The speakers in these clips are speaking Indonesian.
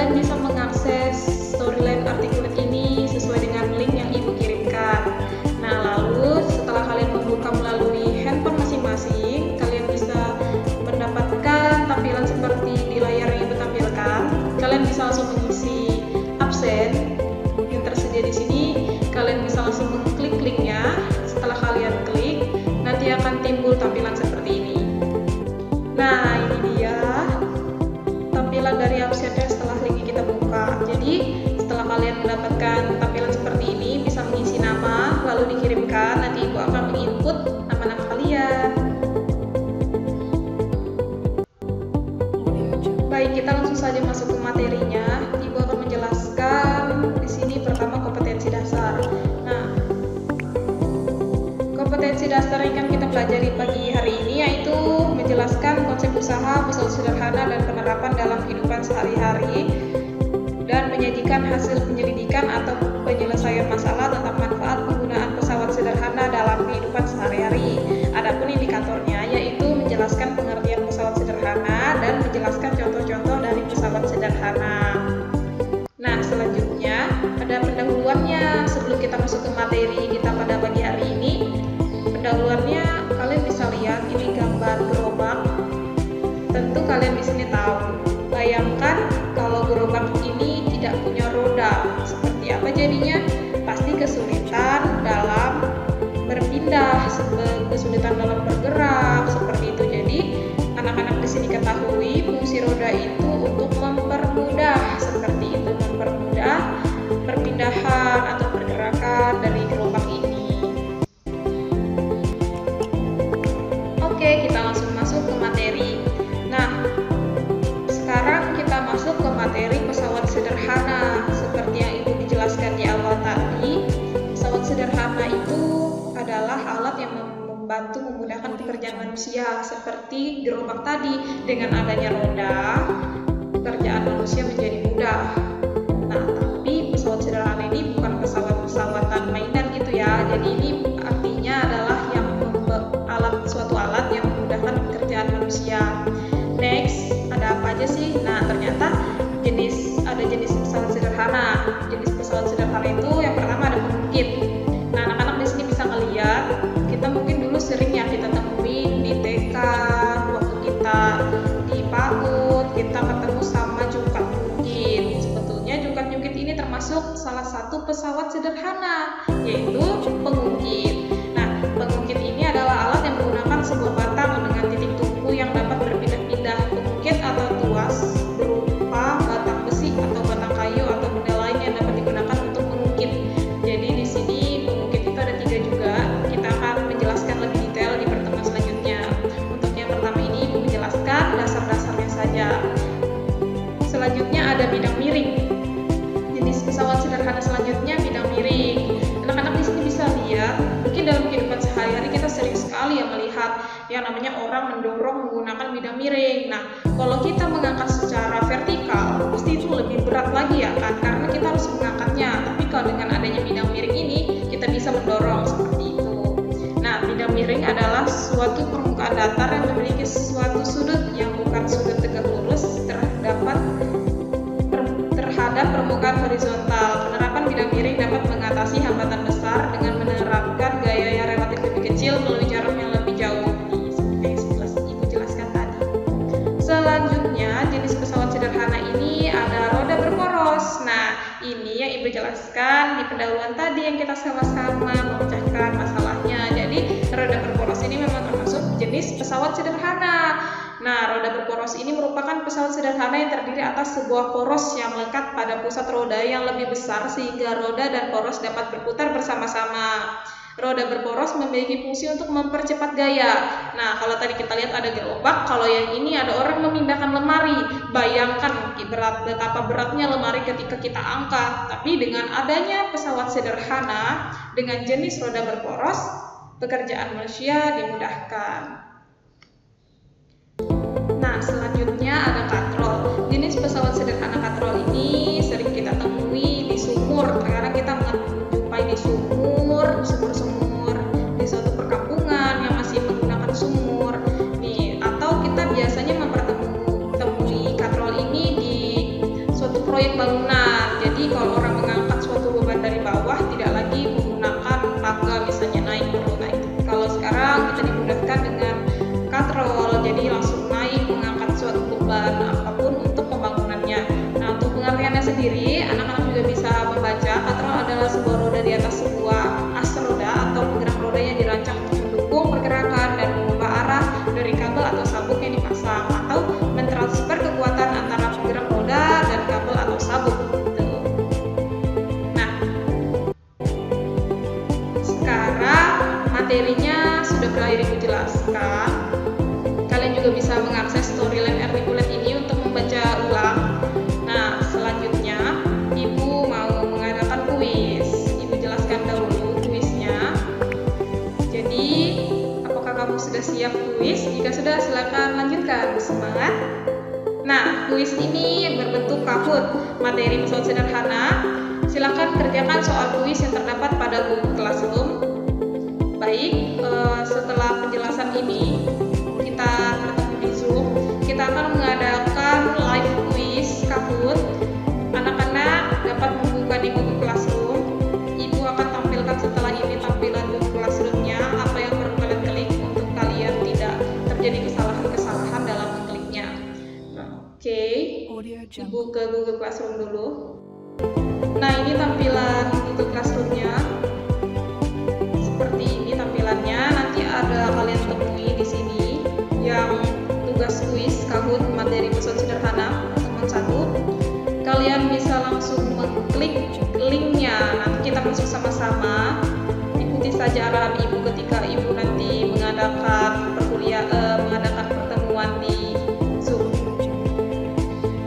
kalian bisa mengakses Storyline Articulate ini sesuai dengan link yang Ibu kirimkan. Nah, lalu setelah kalian membuka melalui handphone masing-masing, kalian bisa mendapatkan tampilan seperti di layar yang Ibu tampilkan. Kalian bisa langsung mengisi absen yang tersedia di sini. Kalian bisa langsung mengklik linknya. Setelah kalian klik, nanti akan timbul tampilan seperti ini. Nah, ini dia tampilan dari absennya setelah link kita buka. Jadi setelah kalian mendapatkan tampilan seperti ini, bisa mengisi nama lalu dikirimkan. Nanti Ibu akan menginput nama-nama kalian. Baik, kita langsung saja masuk ke materinya. Ibu akan menjelaskan di sini pertama kompetensi dasar. Nah, kompetensi dasar yang akan kita pelajari pagi hari ini yaitu menjelaskan konsep usaha, pesawat sederhana dan penerapan dalam kehidupan sehari-hari, dan menyajikan hasil penyelidikan atau penyelesaian masalah tentang manfaat penggunaan pesawat sederhana dalam kehidupan sehari-hari. Adapun indikatornya yaitu menjelaskan pengertian pesawat sederhana dan menjelaskan contoh-contoh dari pesawat sederhana. Nah, selanjutnya ada pendahuluannya. Sebelum kita masuk ke materi kita pada pagi hari ini, pendahuluannya kalian bisa lihat ini gambar gerobak. Tentu kalian di sini tahu. Bayangkan kalau gerobak ini tidak punya roda, seperti apa jadinya? Pasti kesulitan dalam berpindah, kesulitan dalam bergerak, seperti itu. Jadi anak-anak di sini ketahui fungsi roda itu untuk mempermudah, seperti itu, mempermudah perpindahan atau pergerakan dari gerobak ini. Oke, kita langsung masuk ke materi. Nah, sekarang kita masuk ke materi pesawat sederhana. Seperti yang Ibu dijelaskan di awal tadi, pesawat sederhana itu adalah alat yang membantu memudahkan pekerjaan manusia. Seperti gerobak tadi, dengan adanya roda, pekerjaan manusia menjadi mudah. Nah, tapi pesawat sederhana ini bukan pesawat-pesawatan mainan gitu ya. Jadi ini artinya adalah suatu alat yang memudahkan pekerjaan manusia. Next, ada apa aja sih? Nah, ternyata ada jenis pesawat sederhana. Jenis pesawat sederhana itu yang pertama ada pengungkit. Nah, anak-anak di sini bisa ngeliat, kita mungkin dulu sering ya kita temuin di TK, waktu kita di PAUD, kita ketemu sama jukat nyungkit. Sebetulnya jukat nyungkit ini termasuk salah satu pesawat sederhana, yaitu pengungkit. Nah, pengungkit ini adalah alat yang menggunakan sebuah batang dengan titik tumpu yang dapat berpindah-pindah. Pengungkit atau tuas berupa batang besi atau batang kayu atau benda lain yang dapat digunakan untuk mengungkit. Jadi di sini pengungkit itu ada 3 juga. Kita akan menjelaskan lebih detail di pertemuan selanjutnya. Untuk yang pertama ini Ibu menjelaskan dasar-dasarnya saja. Selanjutnya ada bidang miring. Jenis pesawat sederhana selanjutnya bidang miring. Anak-anak di sini bisa lihat, mungkin dalam kehidupan sehari-hari kita sering sekali ya melihat yang namanya orang mendorong menggunakan bidang miring. Nah, kalau kita mengangkat secara vertikal, pasti itu lebih berat lagi ya kan, karena kita harus mengangkatnya. Tapi kalau dengan adanya bidang miring ini, kita bisa mendorong seperti itu. Nah, bidang miring adalah suatu permukaan datar yang memiliki suatu sudut yang bukan sudut tegak lurus terhadap permukaan horizontal. Penerapan bidang miring dapat mengatasi hambatan besar dengan menerapkan gaya yang relatif lebih kecil melalui jarak yang lebih jauh. Seperti yang Ibu jelaskan tadi. Selanjutnya, jenis pesawat sederhana ini ada roda berporos. Nah, ini yang Ibu jelaskan di pendahuluan tadi yang kita sama-sama memecahkan masalahnya. Jadi, roda berporos ini memang termasuk jenis pesawat sederhana. Nah, roda berporos ini merupakan pesawat sederhana yang terdiri atas sebuah poros yang melekat pada pusat roda yang lebih besar sehingga roda dan poros dapat berputar bersama-sama. Roda berporos memiliki fungsi untuk mempercepat gaya. Nah, kalau tadi kita lihat ada gerobak, kalau yang ini ada orang memindahkan lemari. Bayangkan betapa beratnya lemari ketika kita angkat. Tapi dengan adanya pesawat sederhana dengan jenis roda berporos, pekerjaan manusia dimudahkan. Nah, selanjutnya ada katrol. Jenis pesawat sederhana katrol ini sering kita temui di sumur. Karena kita menjumpai di sumur di suatu perkampungan yang masih menggunakan sumur. Atau kita biasanya temui katrol ini di suatu proyek proyek bangunan. Jadi kalau orang mengangkat suatu beban dari bawah tidak lagi menggunakan tangga misalnya naik turun naik. Kalau sekarang kita dimudahkan dengan katrol, jadi langsung naik mengangkat suatu beban apapun untuk pembangunannya. Nah, untuk pengertiannya sendiri, anak-anak juga bisa membaca. Katrol adalah sebuah roda di atas sebuah as roda atau penggerak roda yang dirancang untuk mendukung pergerakan dan mengubah arah dari kabel atau sabuk yang dipasang, atau mentransfer kekuatan antara penggerak roda dan kabel atau sabuk. Nah, sekarang materinya sudah berakhir Ibu jelaskan. Kalian juga bisa mengakses Storyland Articulate ini untuk membaca ulang. Nah, selanjutnya Ibu mau mengadakan kuis. Ibu jelaskan dahulu kuisnya. Jadi, apakah kamu sudah siap kuis? Jika sudah, silakan lanjutkan. Semangat! Nah, kuis ini berbentuk Kahoot, materi pesawat sederhana. Silakan kerjakan soal kuis yang terdapat pada Google Classroom. Baik, setelah penjelasan ini, kita bertemu di Zoom. Kita akan mengadakan live quiz Kahoot. Anak-anak dapat membuka di Google Classroom. Ibu akan tampilkan setelah ini tampilan Google Classroom-nya, apa yang perlu kalian klik untuk kalian tidak terjadi kesalahan-kesalahan dalam mengkliknya. Oke, Ibu ke Google Classroom dulu. Nah, ini tampilan Google Classroom-nya. Seperti ini tampilannya. Nanti ada kalian temui di sini yang tugas kuis Kahoot materi pesawat sederhana teman 1. Kalian bisa langsung mengklik linknya. Nanti kita masuk sama-sama. Ikuti saja arahan Ibu ketika Ibu nanti mengadakan mengadakan pertemuan di Zoom.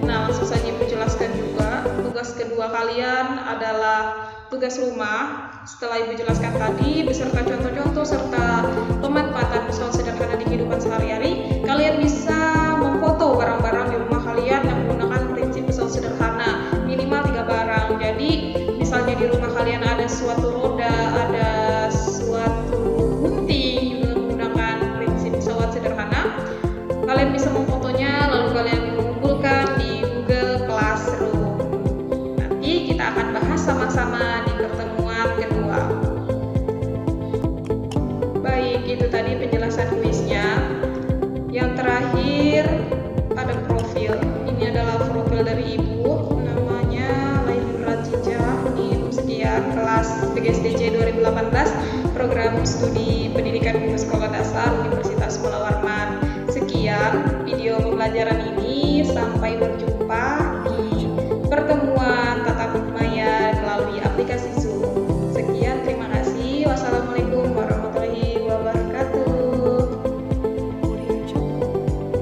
Nah, langsung saja Ibu jelaskan juga. Tugas kedua kalian adalah tugas rumah. Setelah Ibu jelaskan tadi, beserta contoh-contoh serta pemanfaatan pesawat sederhana di kehidupan sehari-hari, kalian bisa memfoto barang-barang di rumah kalian yang menggunakan prinsip pesawat sederhana, minimal 3 barang. Jadi, misalnya di rumah kalian ada suatu roda, ada suatu gunting juga menggunakan prinsip pesawat sederhana, kalian bisa memfotonya lalu kalian mengumpulkan di Google Classroom. Nanti kita akan bahas sama-sama di pertemuan kedua. Baik, itu tadi penjelasan kuisnya. Yang terakhir ada profil. Ini adalah profil dari Ibu. Namanya Lailun Rajijah. Ini sekian kelas PGSDC 2018, program studi pendidikan Guru Sekolah Dasar Universitas Mula Warman. Sekian video pembelajaran ini. Sampai bertemu